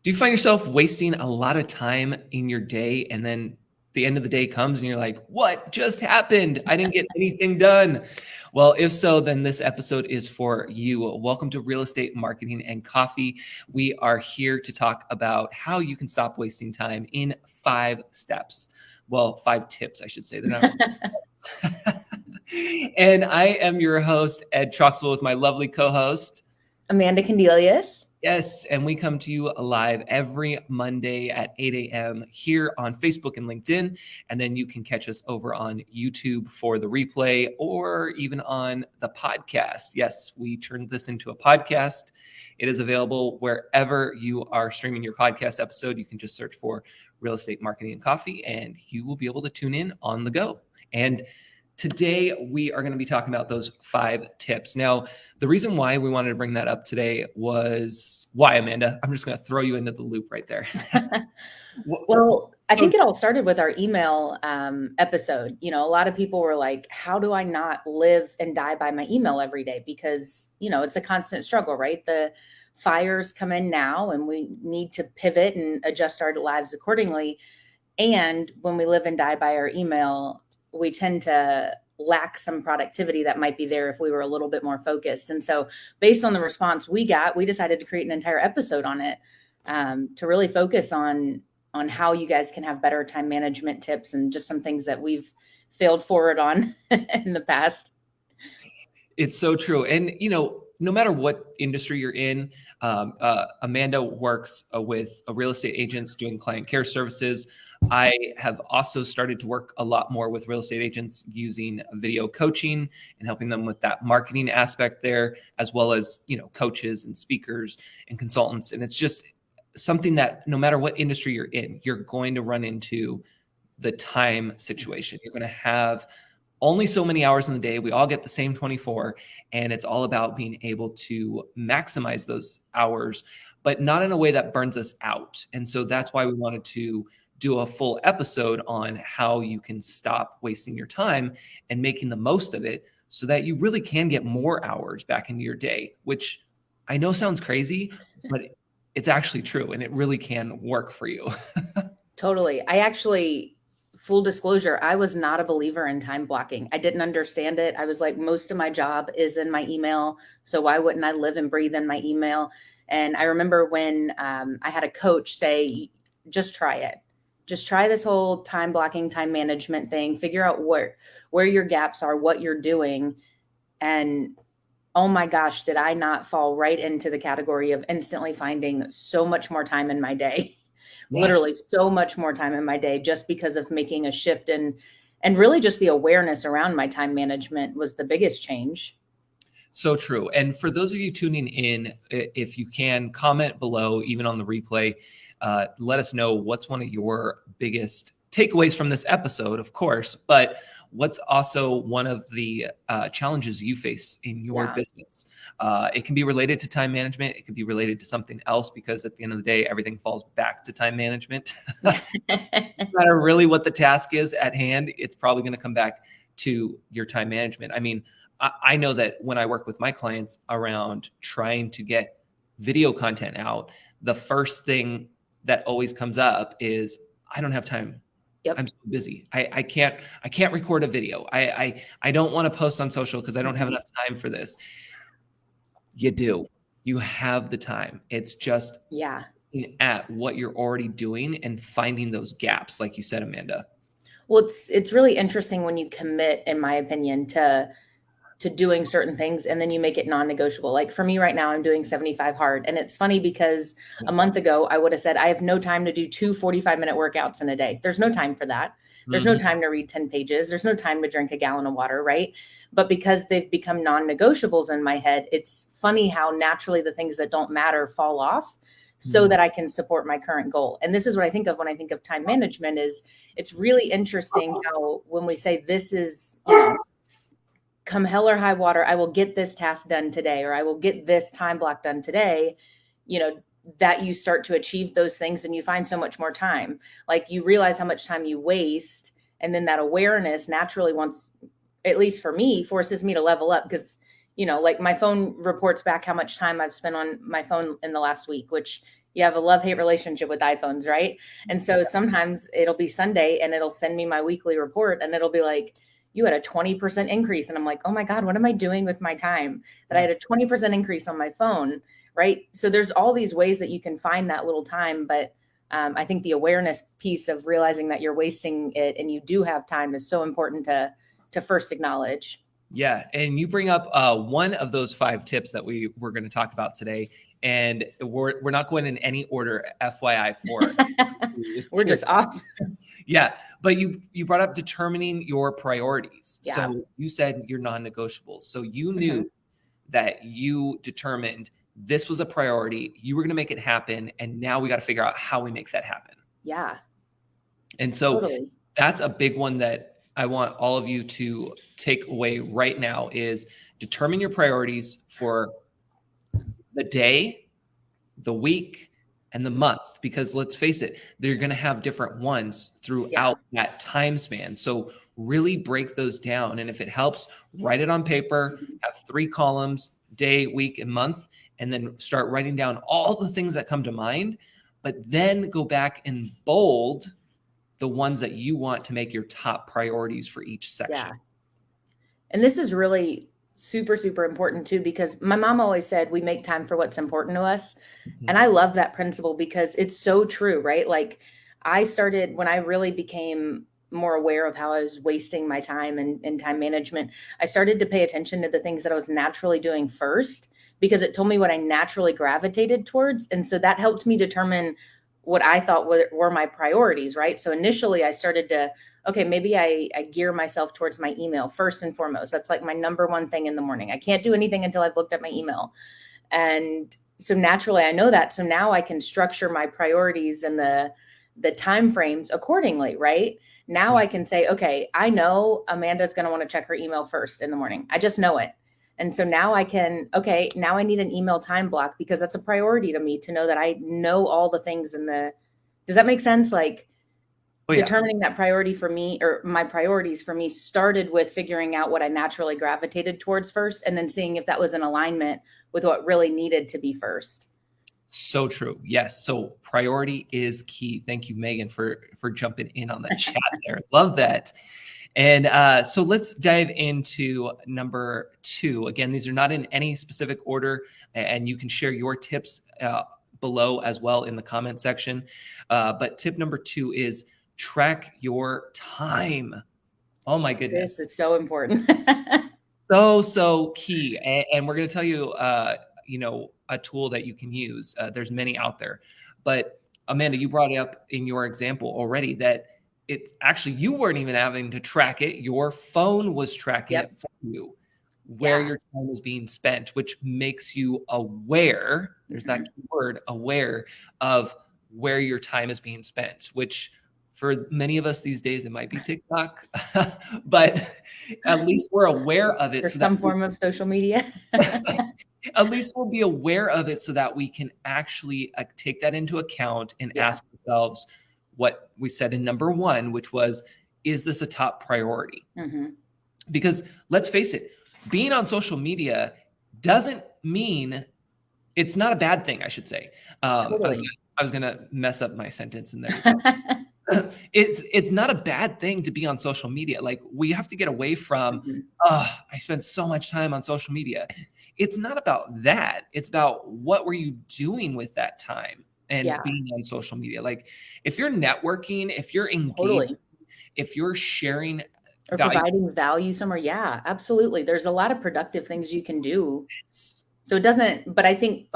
Do you find yourself wasting a lot of time in your day and then the end of the day comes and you're like, what just happened? I didn't get anything done. Well, if so, then this episode is for you. Welcome to Real Estate Marketing and Coffee. We are here to talk about how you can stop wasting time in 5 steps. Well, 5 tips, I should say. And I am your host, Ed Troxell, with my lovely co-host, Amanda Condyles. Yes, and we come to you live every Monday at 8 a.m. here on Facebook and LinkedIn. And then you can catch us over on YouTube for the replay or even on the podcast. Yes, we turned this into a podcast. It is available wherever you are streaming your podcast episode. You can just search for Real Estate Marketing and Coffee, and you will be able to tune in on the go. And today, we are going to be talking about those 5 tips. Now, the reason why we wanted to bring that up today was why, Amanda? I'm just going to throw you into the loop right there. Well, I think it all started with our email episode. You know, a lot of people were like, how do I not live and die by my email every day? Because, you know, it's a constant struggle, right? The fires come in now and we need to pivot and adjust our lives accordingly. And when we live and die by our email, we tend to lack some productivity that might be there if we were a little bit more focused. And so based on the response we got, we decided to create an entire episode on it to really focus on how you guys can have better time management tips and just some things that we've failed forward on in the past. It's so true. And, you know, no matter what industry you're in, Amanda works with real estate agents doing client care services. I have also started to work a lot more with real estate agents using video coaching and helping them with that marketing aspect there, as well as, you know, coaches and speakers and consultants. And it's just something that no matter what industry you're in, you're going to run into the time situation. You're going to have only so many hours in the day. We all get the same 24, and it's all about being able to maximize those hours, but not in a way that burns us out. And so that's why we wanted to do a full episode on how you can stop wasting your time and making the most of it so that you really can get more hours back into your day, which I know sounds crazy, but it's actually true, and it really can work for you. Totally. Full disclosure, I was not a believer in time blocking. I didn't understand it. I was like, most of my job is in my email. So why wouldn't I live and breathe in my email? And I remember when I had a coach say, just try it. Just try this whole time blocking, time management thing, figure out where your gaps are, what you're doing. And oh my gosh, did I not fall right into the category of instantly finding so much more time in my day? Yes. Literally so much more time in my day just because of making a shift and really just the awareness around my time management was the biggest change. So true. And for those of you tuning in, if you can comment below, even on the replay, let us know what's one of your biggest takeaways from this episode, of course, but what's also one of the challenges you face in your business. It can be related to time management. It could be related to something else, because at the end of the day, everything falls back to time management. No matter really what the task is at hand, it's probably going to come back to your time management. I mean, I know that when I work with my clients around trying to get video content out, the first thing that always comes up is, I don't have time. Yep. I'm so busy. I can't record a video. I don't want to post on social because I don't have enough time for this. You do. You have the time. It's just looking at what you're already doing and finding those gaps, like you said, Amanda. Well, it's really interesting when you commit, in my opinion, to doing certain things and then you make it non-negotiable. Like for me right now, I'm doing 75 hard. And it's funny because a month ago, I would have said, I have no time to do 2 45-minute workouts in a day. There's no time for that. There's no time to read 10 pages. There's no time to drink a gallon of water, right? But because they've become non-negotiables in my head, it's funny how naturally the things that don't matter fall off so that I can support my current goal. And this is what I think of when I think of time management. Is it's really interesting how when we say this is, you know, come hell or high water, I will get this task done today, or I will get this time block done today, you know, that you start to achieve those things and you find so much more time. Like you realize how much time you waste. And then that awareness naturally at least for me, forces me to level up because, you know, like my phone reports back how much time I've spent on my phone in the last week, which You have a love-hate relationship with iPhones, right? And so sometimes it'll be Sunday and it'll send me my weekly report and it'll be like, you had a 20% increase. And I'm like, oh my God, what am I doing with my time that I had a 20% increase on my phone, right? So there's all these ways that you can find that little time. But I think the awareness piece of realizing that you're wasting it and you do have time is so important to first acknowledge. Yeah, and you bring up one of those 5 tips that we're going to talk about today, and we're not going in any order, FYI. For we're just off. Yeah, but you brought up determining your priorities. Yeah. So you said your non-negotiables. So you knew that you determined this was a priority. You were going to make it happen, and now we got to figure out how we make that happen. Yeah. And so totally. That's a big one that I want all of you to take away right now is determine your priorities for the day, the week, and the month, because let's face it, they're going to have different ones throughout that time span. So really break those down. And if it helps, write it on paper, have 3 columns, day, week, and month, and then start writing down all the things that come to mind, but then go back and bold the ones that you want to make your top priorities for each section. Yeah. And this is really super, super important too, because my mom always said we make time for what's important to us. And I love that principle because it's so true, right? Like I started when I really became more aware of how I was wasting my time and time management, I started to pay attention to the things that I was naturally doing first, because it told me what I naturally gravitated towards. And so that helped me determine what I thought were my priorities, right? So initially I started to, okay, maybe I gear myself towards my email first and foremost. That's like my number one thing in the morning. I can't do anything until I've looked at my email. And so naturally I know that. So now I can structure my priorities and the time frames accordingly, right? Now I can say, okay, I know Amanda's going to want to check her email first in the morning. I just know it. And so now I can, okay, now I need an email time block because that's a priority to me to know that I know all the things does that make sense? Like determining that priority for me, or my priorities for me, started with figuring out what I naturally gravitated towards first, and then seeing if that was in alignment with what really needed to be first. So true. Yes. So priority is key. Thank you, Megan, for jumping in on the chat there. Love that. And so let's dive into number 2. Again, these are not in any specific order, and you can share your tips below as well in the comment section. But tip number 2 is track your time. Oh my goodness. This is so important. So key. And we're going to tell you, a tool that you can use. There's many out there. But Amanda, you brought it up in your example already that it actually, you weren't even having to track it. Your phone was tracking it for you, where your time is being spent, which makes you aware. There's that word, aware of where your time is being spent, which for many of us these days, it might be TikTok, but at least we're aware of it. Or some form of social media. At least we'll be aware of it so that we can actually take that into account and ask ourselves what we said in number 1, which was, is this a top priority? Because let's face it, being on social media doesn't mean it's not a bad thing, I should say. Totally. I was going to mess up my sentence in there. It's not a bad thing to be on social media. Like we have to get away from, I spend so much time on social media. It's not about that. It's about what were you doing with that time and being on social media. Like if you're networking, if you're engaged, if you're sharing or providing value somewhere. Yeah, absolutely. There's a lot of productive things you can do. So it doesn't, but I think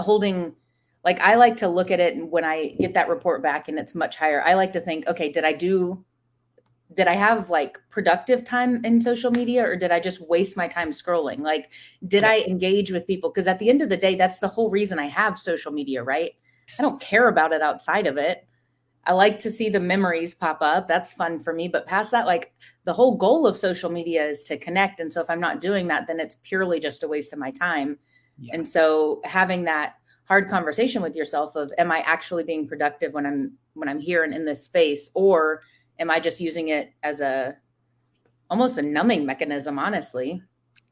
like I like to look at it, and when I get that report back and it's much higher, I like to think, okay, did I have like productive time in social media, or did I just waste my time scrolling? Like, did I engage with people? Because at the end of the day, that's the whole reason I have social media, right? I don't care about it outside of it. I like to see the memories pop up. That's fun for me. But past that, like the whole goal of social media is to connect. And so if I'm not doing that, then it's purely just a waste of my time. Yeah. And so having that hard conversation with yourself of, am I actually being productive when I'm here and in this space, or am I just using it as almost a numbing mechanism, honestly?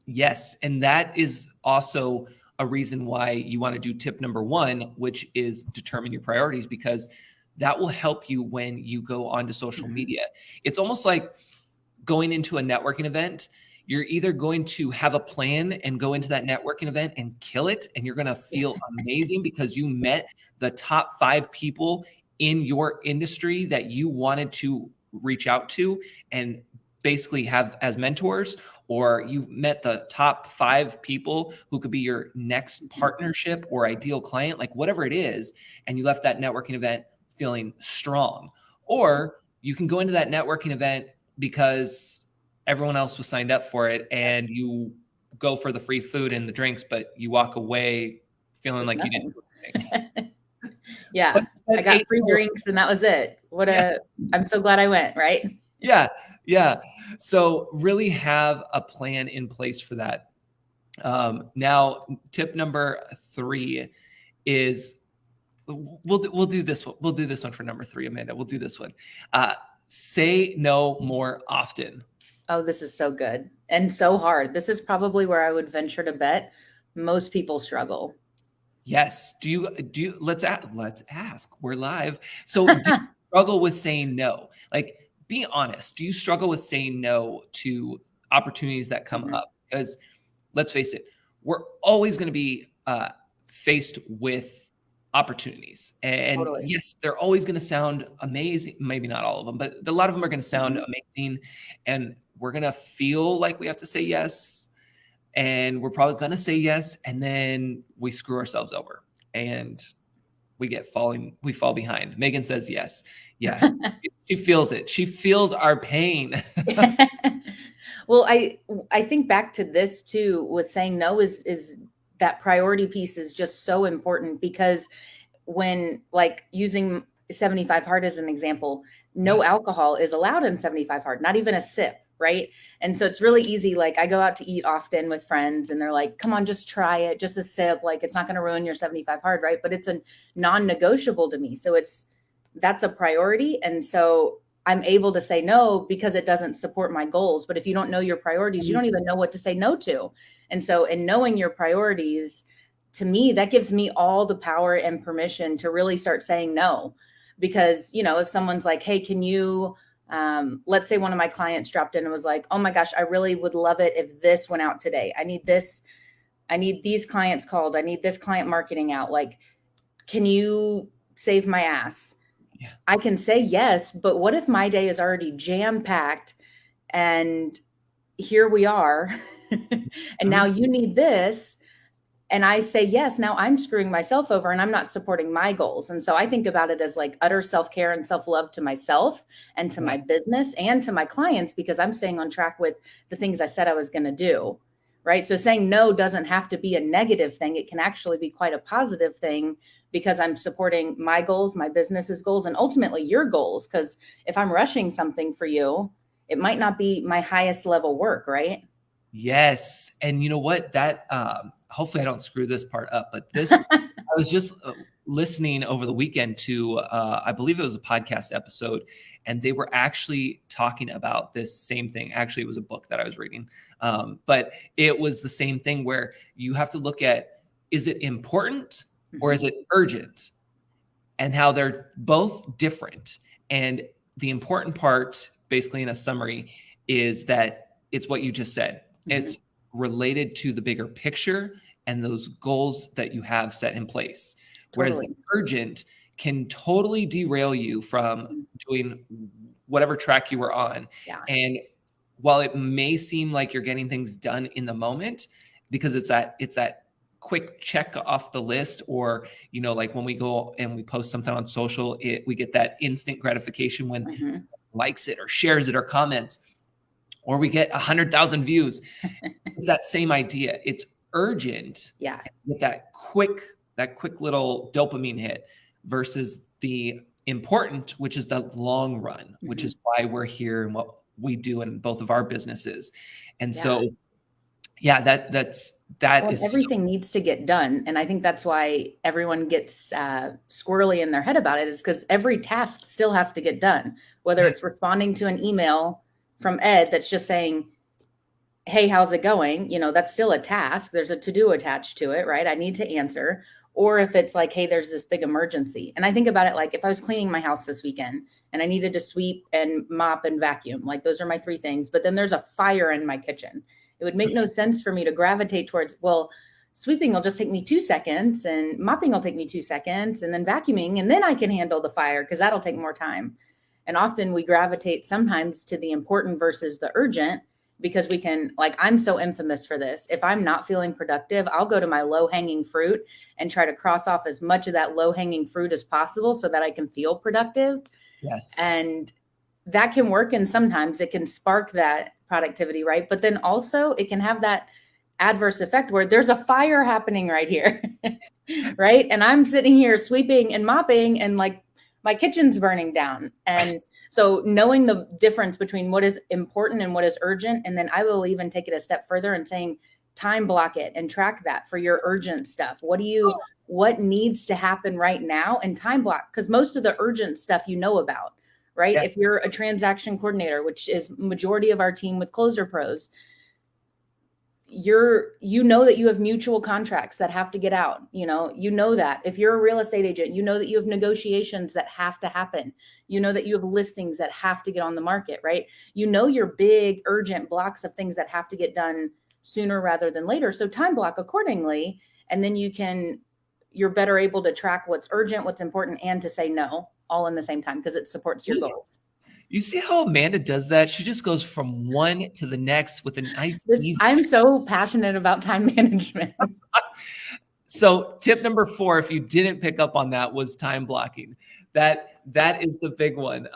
Yes. And that is also a reason why you want to do tip number 1, which is determine your priorities, because that will help you when you go onto social media. It's almost like going into a networking event. You're either going to have a plan and go into that networking event and kill it, and you're going to feel amazing because you met the top 5 people in your industry that you wanted to reach out to and basically have as mentors, or you met the top 5 people who could be your next partnership or ideal client, like whatever it is, and you left that networking event feeling strong. Or you can go into that networking event because everyone else was signed up for it and you go for the free food and the drinks, but you walk away feeling like you didn't do anything. Yeah, I got free drinks and that was it. I'm so glad I went, right? Yeah. So really have a plan in place for that. Now, tip number 3 is we'll do this one. We'll do this one for number 3, Amanda. We'll do this one. Say no more often. Oh, this is so good and so hard. This is probably where I would venture to bet most people struggle. Yes. Do you let's ask. We're live. So do you struggle with saying no? Like, be honest. Do you struggle with saying no to opportunities that come up? Because let's face it, we're always going to be faced with opportunities. And Totally. yes, they're always going to sound amazing. Maybe not all of them, but a lot of them are going to sound amazing. And we're going to feel like we have to say yes. And we're probably going to say yes. And then we screw ourselves over and we fall behind. Megan says yes. Yeah. She feels it. She feels our pain. Well, I think back to this too, with saying no is that priority piece is just so important, because when, like, using 75 hard as an example, no alcohol is allowed in 75 hard, not even a sip. Right. And so it's really easy. Like, I go out to eat often with friends and they're like, come on, just try it, just a sip. Like, it's not going to ruin your 75 hard. Right. But it's a non-negotiable to me. So that's a priority. And so I'm able to say no because it doesn't support my goals. But if you don't know your priorities, you don't even know what to say no to. And so in knowing your priorities, to me, that gives me all the power and permission to really start saying no. Because, if someone's like, hey, can you, let's say one of my clients dropped in and was like, oh my gosh, I really would love it if this went out today. I need this. I need these clients called. I need this client marketing out. Like, can you save my ass? Yeah. I can say yes, but what if my day is already jam-packed and here we are and now you need this, and I say yes, now I'm screwing myself over and I'm not supporting my goals. And so I think about it as like utter self-care and self-love to myself and to my business and to my clients, because I'm staying on track with the things I said I was going to do. Right. So saying no doesn't have to be a negative thing. It can actually be quite a positive thing, because I'm supporting my goals, my business's goals, and ultimately your goals. Because if I'm rushing something for you, it might not be my highest level work. Right. Yes. And you know what, that, hopefully I don't screw this part up, but I was just listening over the weekend to, I believe it was a podcast episode, and they were actually talking about this same thing. Actually, it was a book that I was reading. But it was the same thing where you have to look at, is it important or is it urgent? And how they're both different. And the important part, basically in a summary, is that it's what you just said. It's related to the bigger picture and those goals that you have set in place. Whereas the urgent can totally derail you from doing whatever track you were on. Yeah. And while it may seem like you're getting things done in the moment, because it's that quick check off the list, or, like when we go and we post something on social, we get that instant gratification when likes it or shares it or comments, or we get 100,000 views. It's that same idea. It's urgent. Yeah. With that quick little dopamine hit, versus the important, which is the long run, which is why we're here and what we do in both of our businesses. And so, yeah, everything needs to get done. And I think that's why everyone gets squirrely in their head about it, is because every task still has to get done, whether it's responding to an email from Ed that's just saying, hey, how's it going? That's still a task. There's a to-do attached to it, right? I need to answer. Or if it's like, hey, there's this big emergency. And I think about it like if I was cleaning my house this weekend and I needed to sweep and mop and vacuum, like those are my three things. But then there's a fire in my kitchen. It would make no sense for me to gravitate towards, well, sweeping will just take me 2 seconds and mopping will take me 2 seconds and then vacuuming. And then I can handle the fire because that'll take more time. And often we gravitate sometimes to the important versus the urgent, because we can, like, I'm so infamous for this. If I'm not feeling productive, I'll go to my low hanging fruit and try to cross off as much of that low hanging fruit as possible so that I can feel productive. Yes. And that can work. And sometimes it can spark that productivity, right? But then also it can have that adverse effect where there's a fire happening right here, right? And I'm sitting here sweeping and mopping and like my kitchen's burning down. And so knowing the difference between what is important and what is urgent, and then I will even take it a step further and saying, time block it and track that for your urgent stuff. What needs to happen right now, and time block, because most of the urgent stuff about, right? Yeah. If you're a transaction coordinator, which is majority of our team with Closer Pros, that you have mutual contracts that have to get out. That if you're a real estate agent, that you have negotiations that have to happen. That you have listings that have to get on the market, right? Your big urgent blocks of things that have to get done sooner rather than later. So time block accordingly. And then you're better able to track what's urgent, what's important, and to say no all in the same time because it supports your goals. You see how Amanda does that? She just goes from one to the next with a nice, easy. I'm so passionate about time management. So tip number 4, if you didn't pick up on that, was time blocking. That is the big one.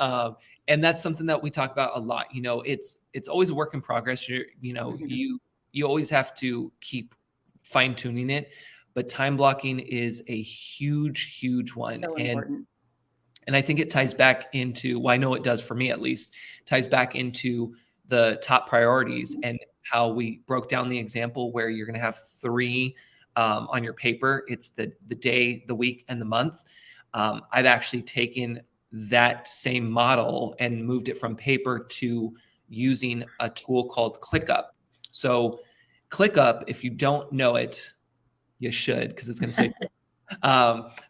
And that's something that we talk about a lot. It's always a work in progress. You always have to keep fine tuning it, but time blocking is a huge, huge one. So important. And I think it ties back into, well, I know it does for me at least, ties back into the top priorities and how we broke down the example where you're going to have 3 on your paper. It's the day, the week, and the month. I've actually taken that same model and moved it from paper to using a tool called ClickUp. So ClickUp, if you don't know it, you should, because it's going to say,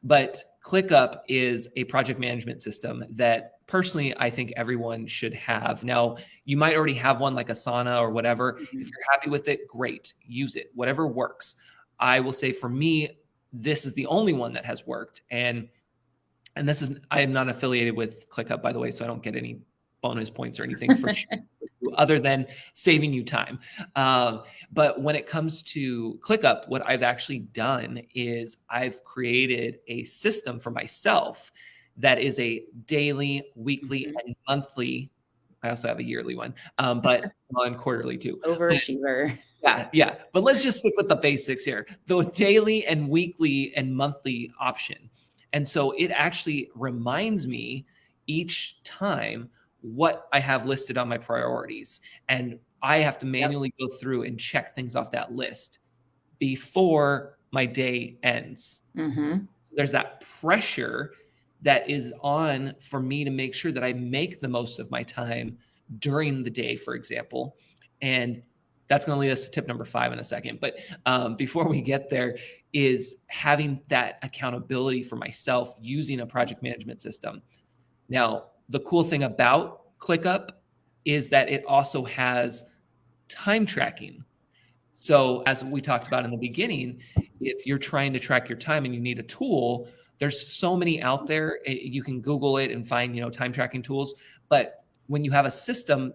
but ClickUp is a project management system that personally I think everyone should have. Now, you might already have one like Asana or whatever. Mm-hmm. If you're happy with it, great, use it, whatever works. I will say for me, this is the only one that has worked. And I am not affiliated with ClickUp, by the way, so I don't get any bonus points or anything for sure, other than saving you time. But when it comes to ClickUp, what I've actually done is I've created a system for myself that is a daily, weekly, and monthly. I also have a yearly one, but on quarterly too. Overachiever. Yeah. But let's just stick with the basics here. The daily and weekly and monthly option. And so it actually reminds me each time what I have listed on my priorities. And I have to manually go through and check things off that list before my day ends. Mm-hmm. There's that pressure that is on for me to make sure that I make the most of my time during the day, for example. And that's going to lead us to tip number 5 in a second. But before we get there, is having that accountability for myself using a project management system. Now, the cool thing about ClickUp is that it also has time tracking. So as we talked about in the beginning, if you're trying to track your time and you need a tool, there's so many out there. You can Google it and find, time tracking tools. But when you have a system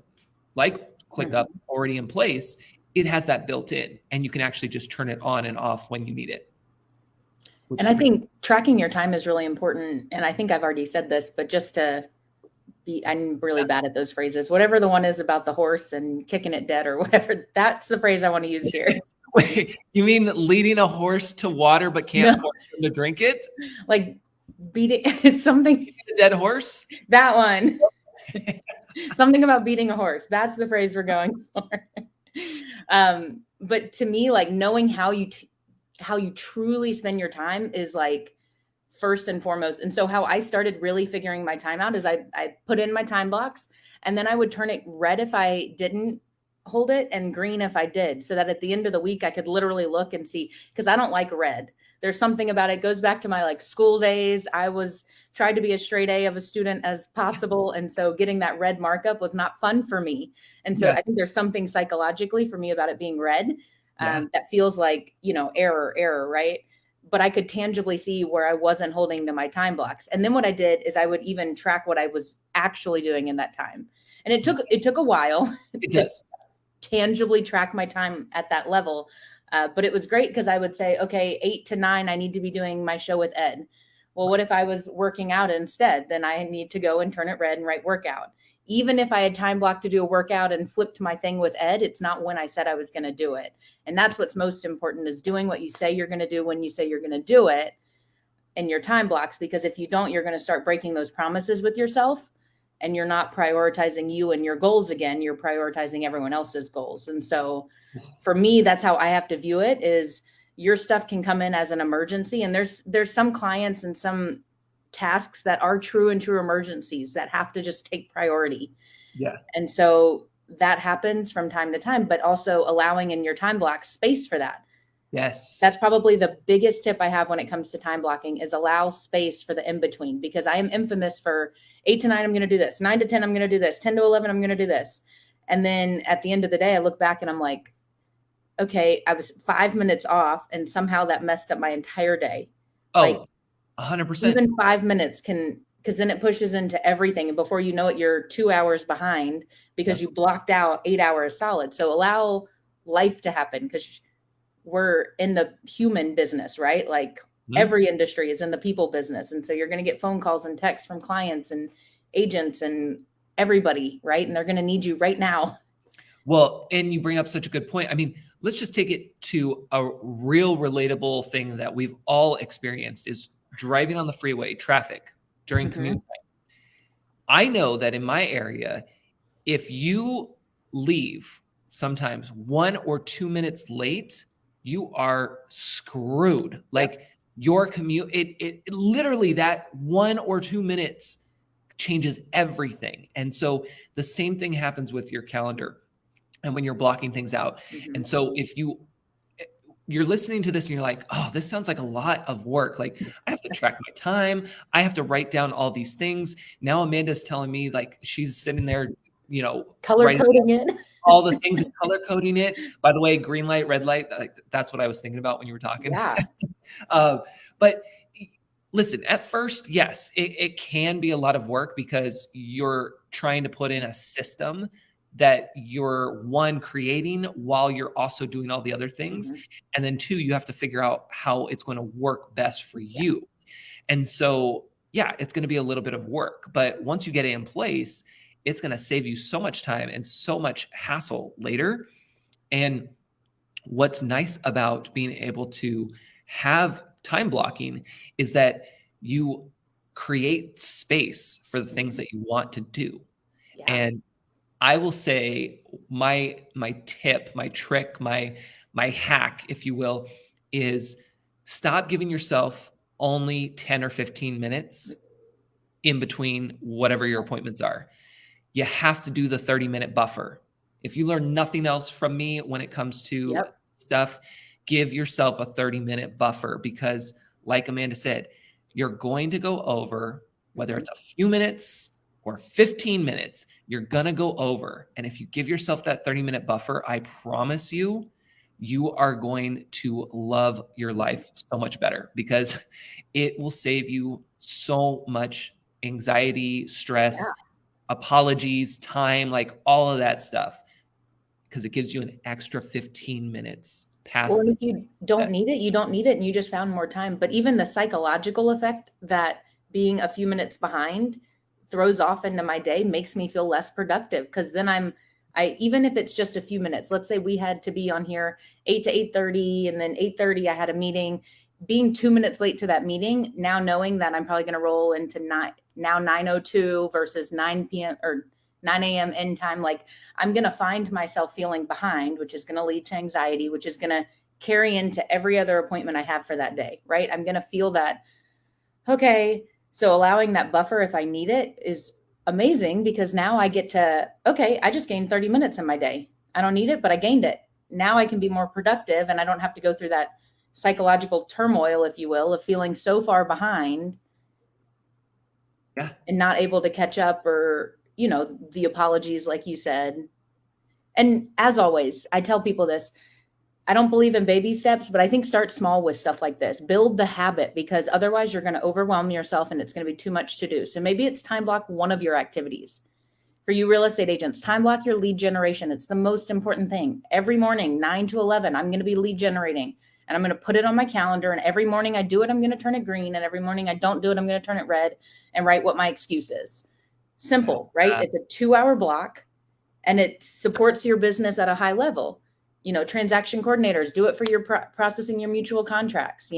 like ClickUp already in place, it has that built in, and you can actually just turn it on and off when you need it. And I think tracking your time is really important. And I think I've already said this, but just to I'm really bad at those phrases. Whatever the one is about the horse and kicking it dead or whatever, that's the phrase I want to use here. Wait, you mean leading a horse to water but can't force him to drink it? Like beating, it's something. A dead horse? That one. Something about beating a horse. That's the phrase we're going for. But to me, like knowing how you truly spend your time is like first and foremost. And so how I started really figuring my time out is I put in my time blocks, and then I would turn it red if I didn't hold it and green if I did, so that at the end of the week I could literally look and see, because I don't like red. There's something about it, goes back to my like school days. I was tried to be a straight A of a student as possible. And so getting that red markup was not fun for me. And so Yeah. I think there's something psychologically for me about it being red Yeah. that feels like, error, right? But I could tangibly see where I wasn't holding to my time blocks. And then what I did is I would even track what I was actually doing in that time. And it took a while It to does. tangibly track my time at that level. But it was great because I would say, okay, 8 to 9, I need to be doing my show with Ed. Well, what if I was working out instead? Then I need to go and turn it red and write workout. Even if I had time blocked to do a workout and flipped my thing with Ed, it's not when I said I was going to do it. And that's what's most important, is doing what you say you're going to do when you say you're going to do it in your time blocks. Because if you don't, you're going to start breaking those promises with yourself, and you're not prioritizing you and your goals again. You're prioritizing everyone else's goals. And so for me, that's how I have to view it, is your stuff can come in as an emergency. And there's some clients and some tasks that are true emergencies that have to just take priority. Yeah. And so that happens from time to time, but also allowing in your time block space for that. Yes. That's probably the biggest tip I have when it comes to time blocking, is allow space for the in-between, because I am infamous for 8 to 9, I'm going to do this. 9 to 10, I'm going to do this. 10 to 11, I'm going to do this. And then at the end of the day, I look back and I'm like, okay, I was 5 minutes off, and somehow that messed up my entire day. Oh, like 100%. Even 5 minutes can, because then it pushes into everything. And before you know it, you're 2 hours behind because you blocked out 8 hours solid. So allow life to happen, because we're in the human business, right? Like every industry is in the people business. And so you're going to get phone calls and texts from clients and agents and everybody, right? And they're going to need you right now. Well, and you bring up such a good point. I mean, let's just take it to a real relatable thing that we've all experienced, is driving on the freeway, traffic during commute time. I know that in my area, if you leave sometimes 1 or 2 minutes late, you are screwed. Like your commute, it literally, that 1 or 2 minutes changes everything. And so the same thing happens with your calendar and when you're blocking things out. And so if you're listening to this and you're like, oh, this sounds like a lot of work. Like, I have to track my time. I have to write down all these things. Now Amanda's telling me, like, she's sitting there, color coding it. all the things and color coding it. By the way, green light, red light, that's what I was thinking about when you were talking. Yeah. But listen, at first, yes, it can be a lot of work, because you're trying to put in a system that you're, one, creating while you're also doing all the other things. And then 2, you have to figure out how it's going to work best for you. And so, yeah, it's going to be a little bit of work, but once you get it in place, it's going to save you so much time and so much hassle later. And what's nice about being able to have time blocking is that you create space for the things that you want to do. Yeah. And I will say my tip, my trick, my hack, if you will, is stop giving yourself only 10 or 15 minutes in between whatever your appointments are. You have to do the 30-minute buffer. If you learn nothing else from me when it comes to stuff, give yourself a 30-minute buffer, because like Amanda said, you're going to go over, whether it's a few minutes or 15 minutes, you're going to go over. And if you give yourself that 30-minute buffer, I promise you, you are going to love your life so much better, because it will save you so much anxiety, stress, apologies, time, like all of that stuff, because it gives you an extra 15 minutes past. Well, if you don't need it, you don't need it, and you just found more time. But even the psychological effect that being a few minutes behind throws off into my day makes me feel less productive, because then I even if it's just a few minutes, let's say we had to be on here 8 to 8:30, and then 8:30 I had a meeting. Being 2 minutes late to that meeting, now knowing that I'm probably going to roll into 9:02 versus 9 p.m. or 9 a.m. end time, like I'm going to find myself feeling behind, which is going to lead to anxiety, which is going to carry into every other appointment I have for that day, right? I'm going to feel that, okay, so allowing that buffer if I need it is amazing, because now I get to, okay, I just gained 30 minutes in my day. I don't need it, but I gained it. Now I can be more productive, and I don't have to go through that psychological turmoil, if you will, of feeling so far behind and not able to catch up, or, the apologies, like you said. And as always, I tell people this, I don't believe in baby steps, but I think start small with stuff like this. Build the habit, because otherwise you're going to overwhelm yourself and it's going to be too much to do. So maybe it's time block one of your activities. For you real estate agents, time block your lead generation. It's the most important thing. Every morning, 9 to 11, I'm going to be lead generating, and I'm going to put it on my calendar. And every morning I do it, I'm going to turn it green. And every morning I don't do it, I'm going to turn it red and write what my excuse is. Simple, right? It's a 2-hour block, and it supports your business at a high level. Transaction coordinators, do it for your processing your mutual contracts,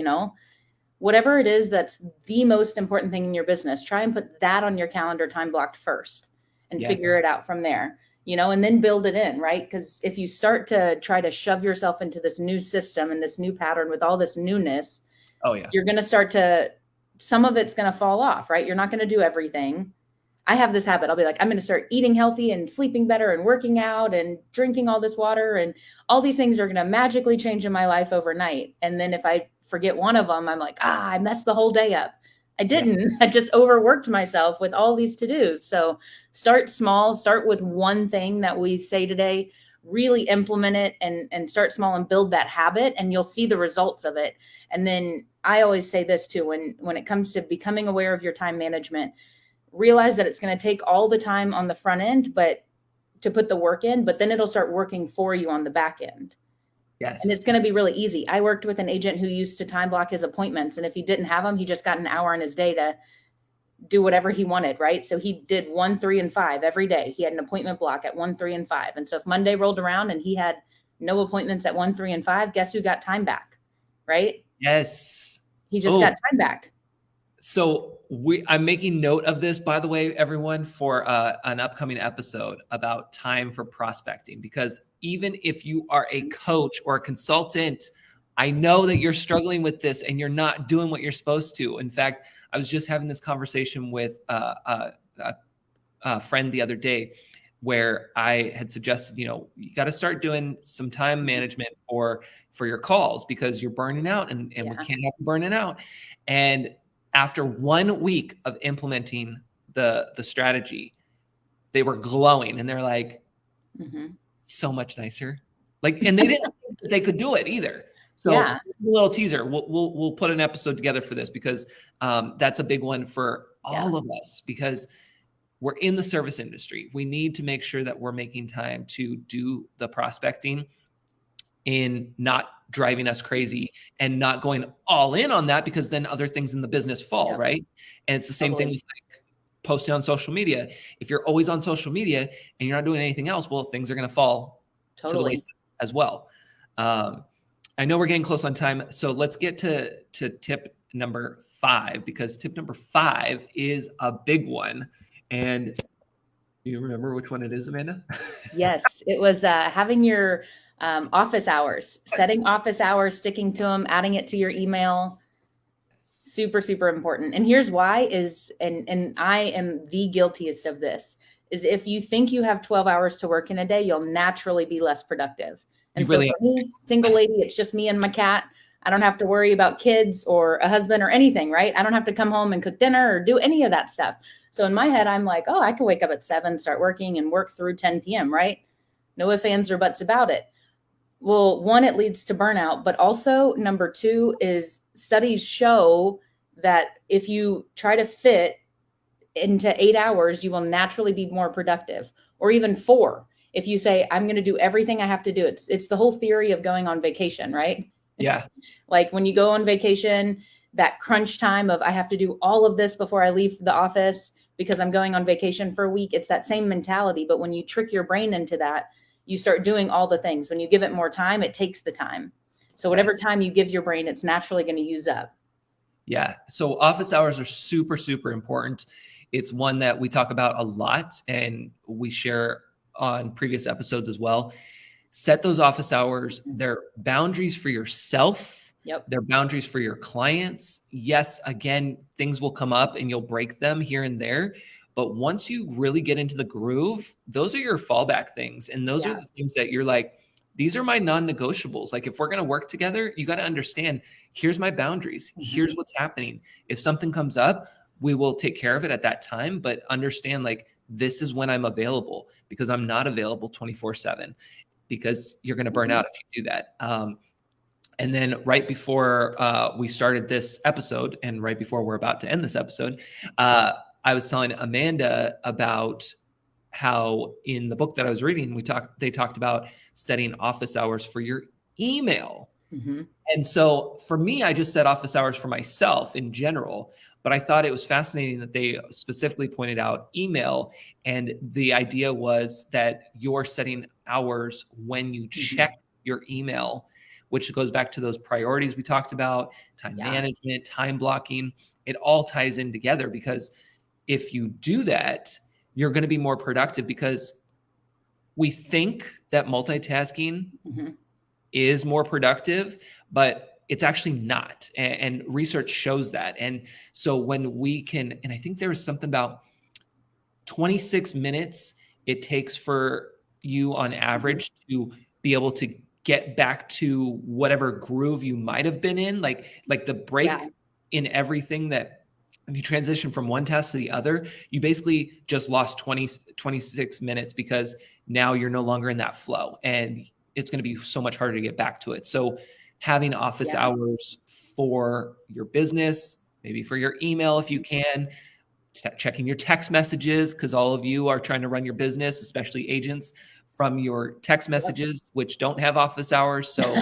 whatever it is that's the most important thing in your business, try and put that on your calendar time blocked first, and figure it out from there, and then build it in, right? Because if you start to try to shove yourself into this new system and this new pattern with all this newness, you're going to some of it's going to fall off, right? You're not going to do everything. I have this habit. I'll be like, I'm going to start eating healthy and sleeping better and working out and drinking all this water, and all these things are going to magically change in my life overnight. And then if I forget one of them, I'm like, I messed the whole day up. I didn't. I just overworked myself with all these to-dos. So start small, start with one thing that we say today, really implement it, and start small and build that habit, and you'll see the results of it. And then I always say this too, when it comes to becoming aware of your time management, realize that it's going to take all the time on the front end, but to put the work in, but then it'll start working for you on the back end. Yes. And it's going to be really easy. I worked with an agent who used to time block his appointments, and if he didn't have them, he just got an hour in his day to do whatever he wanted, right? So he did 1, 3, and 5 every day. He had an appointment block at 1, 3, and 5. And so if Monday rolled around and he had no appointments at 1, 3, and 5, guess who got time back, right? Yes. He just got time back. So I'm making note of this, by the way, everyone, for an upcoming episode about time for prospecting, because even if you are a coach or a consultant, I know that you're struggling with this and you're not doing what you're supposed to. In fact, I was just having this conversation with a friend the other day, where I had suggested, you got to start doing some time management for your calls, because you're burning out, and we can't have you burning out. And after 1 week of implementing the strategy, they were glowing, and they're like, so much nicer. Like, and they didn't think that they could do it either. So a little teaser, we'll put an episode together for this, because that's a big one for all of us, because we're in the service industry. We need to make sure that we're making time to do the prospecting in not driving us crazy and not going all in on that, because then other things in the business fall, right? And it's the same thing with like posting on social media. If you're always on social media and you're not doing anything else, well, things are going to fall to the wayside as well. I know we're getting close on time, so let's get to tip number 5, because tip number 5 is a big one. And do you remember which one it is, Amanda? Yes, it was having your office hours, setting office hours, sticking to them, adding it to your email. Super, super important. And here's why is, and I am the guiltiest of this, is if you think you have 12 hours to work in a day, you'll naturally be less productive. And so for me, single lady, it's just me and my cat. I don't have to worry about kids or a husband or anything, right? I don't have to come home and cook dinner or do any of that stuff. So in my head, I'm like, oh, I can wake up at 7, start working and work through 10 p.m., right? No ifs, ands, or buts about it. Well, 1, it leads to burnout, but also number 2 is studies show that if you try to fit into 8 hours, you will naturally be more productive, or even 4. If you say, I'm going to do everything I have to do, it's the whole theory of going on vacation, right? Yeah. Like when you go on vacation, that crunch time of I have to do all of this before I leave the office because I'm going on vacation for a week. It's that same mentality. But when you trick your brain into that, you start doing all the things. When you give it more time, it takes the time. So whatever time you give your brain, it's naturally going to use up. Yeah. So office hours are super, super important. It's one that we talk about a lot and we share on previous episodes as well. Set those office hours. They're boundaries for yourself. Yep. They're boundaries for your clients. Yes, again, things will come up and you'll break them here and there, But once you really get into the groove, those are your fallback things. And those are the things that you're like, these are my non-negotiables. Like if we're going to work together, you got to understand, here's my boundaries. Here's what's happening. If something comes up, we will take care of it at that time, but understand like this is when I'm available, because I'm not available 24/7, because you're going to burn out if you do that. And then right before we started this episode, and right before we're about to end this episode, I was telling Amanda about how in the book that I was reading, they talked about setting office hours for your email. And so for me, I just set office hours for myself in general, but I thought it was fascinating that they specifically pointed out email. And the idea was that you're setting hours when you check your email, which goes back to those priorities we talked about, time management, time blocking. It all ties in together, because if you do that, you're going to be more productive, because we think that multitasking is more productive, but it's actually not. And research shows that. And so when we can, and I think there was something about 26 minutes it takes for you on average to be able to get back to whatever groove you might have been in, like the break in everything, that if you transition from one task to the other, you basically just lost 26 minutes, because now you're no longer in that flow, and it's going to be so much harder to get back to it. So having office hours for your business, maybe for your email, if you can, start checking your text messages, because all of you are trying to run your business, especially agents, from your text messages, which don't have office hours. So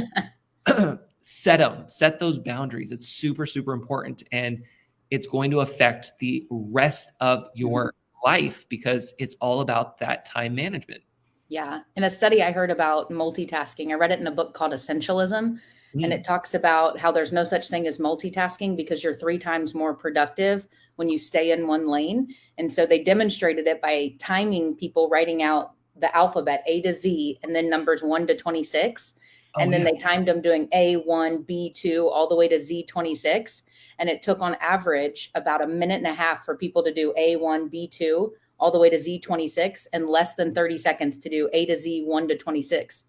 set those boundaries. It's super, super important. And it's going to affect the rest of your life, because it's all about that time management. Yeah. In a study I heard about multitasking, I read it in a book called Essentialism, and it talks about how there's no such thing as multitasking, because you're 3 times more productive when you stay in one lane. And so they demonstrated it by timing people writing out the alphabet A to Z and then numbers 1 to 26. And then they timed them doing A1, B2, all the way to Z26. And it took on average about a minute and a half for people to do A1, B2, all the way to Z26, and less than 30 seconds to do A to Z, 1 to 26.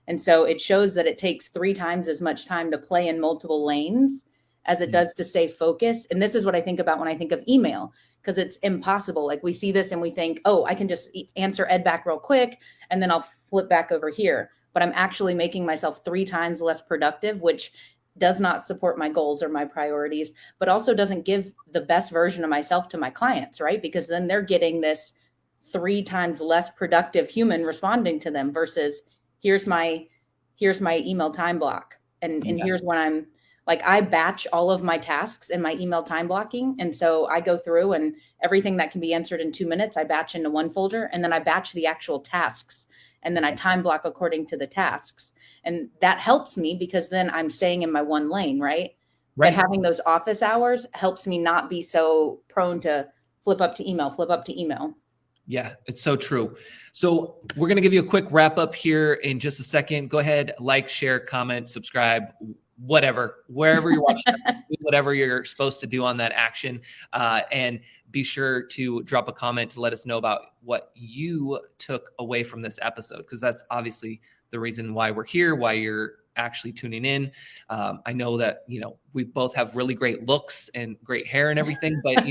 And so it shows that it takes 3 times as much time to play in multiple lanes as it does to stay focused. And this is what I think about when I think of email, because it's impossible. Like we see this and we think, oh, I can just answer Ed back real quick, and then I'll flip back over here. But I'm actually making myself 3 times less productive, which does not support my goals or my priorities, but also doesn't give the best version of myself to my clients, right? Because then they're getting this 3 times less productive human responding to them, versus here's my email time block. And here's when I'm like, I batch all of my tasks in my email time blocking. And so I go through, and everything that can be answered in 2 minutes, I batch into one folder, and then I batch the actual tasks. And then I time block according to the tasks. And that helps me, because then I'm staying in my one lane, right? But having those office hours helps me not be so prone to flip up to email. Yeah, it's so true. So we're going to give you a quick wrap up here in just a second. Go ahead, like, share, comment, subscribe, whatever, wherever you're watching, whatever you're supposed to do on that action. And be sure to drop a comment to let us know about what you took away from this episode, because that's obviously the reason why we're here, why you're actually tuning in. I know that, we both have really great looks and great hair and everything, but,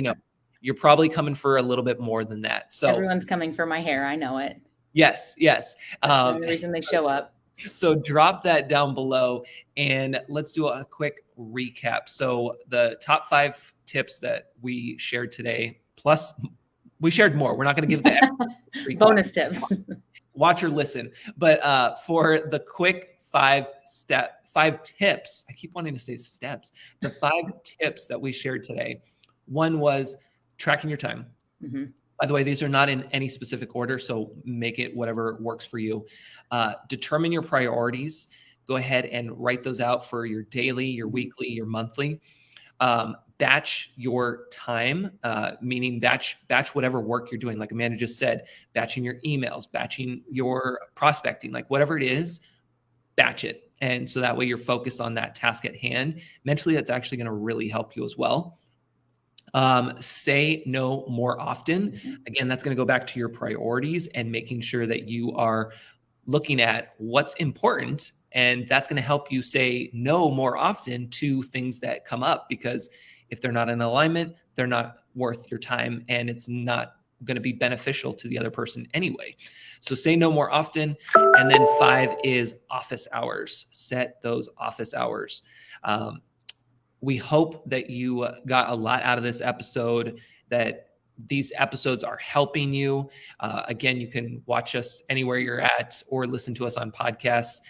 you're probably coming for a little bit more than that. So everyone's coming for my hair. I know it. Yes. That's the reason they show up. So drop that down below, and let's do a quick recap. So the top 5 tips that we shared today, plus we shared more. We're not going to give the bonus tips. Watch or listen. But for the quick 5 tips, I keep wanting to say steps. The 5 tips that we shared today. One was tracking your time. By the way, these are not in any specific order, so make it whatever works for you. Determine your priorities. Go ahead and write those out for your daily, your weekly, your monthly. Batch your time, meaning batch whatever work you're doing. Like Amanda just said, batching your emails, batching your prospecting, like whatever it is, batch it. And so that way you're focused on that task at hand. Mentally, that's actually going to really help you as well. Say no more often. Mm-hmm. Again, that's going to go back to your priorities and making sure that you are looking at what's important. And that's going to help you say no more often to things that come up, because if they're not in alignment, they're not worth your time, and it's not going to be beneficial to the other person anyway. So say no more often. And then 5 is office hours. Set those office hours. We hope that you got a lot out of this episode, that these episodes are helping you. Again, you can watch us anywhere you're at or listen to us on podcasts.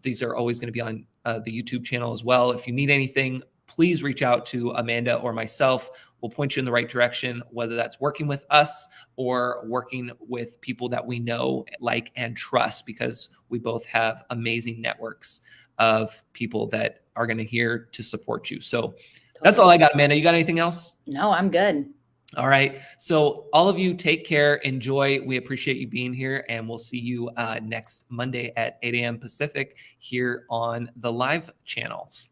These are always going to be on the YouTube channel as well. If you need anything, please reach out to Amanda or myself. We'll point you in the right direction, whether that's working with us or working with people that we know, like, and trust, because we both have amazing networks of people that are going to here to support you. So that's all I got, Amanda. You got anything else? No, I'm good. All right. So all of you, take care. Enjoy. We appreciate you being here, and we'll see you next Monday at 8 a.m. Pacific here on the live channels.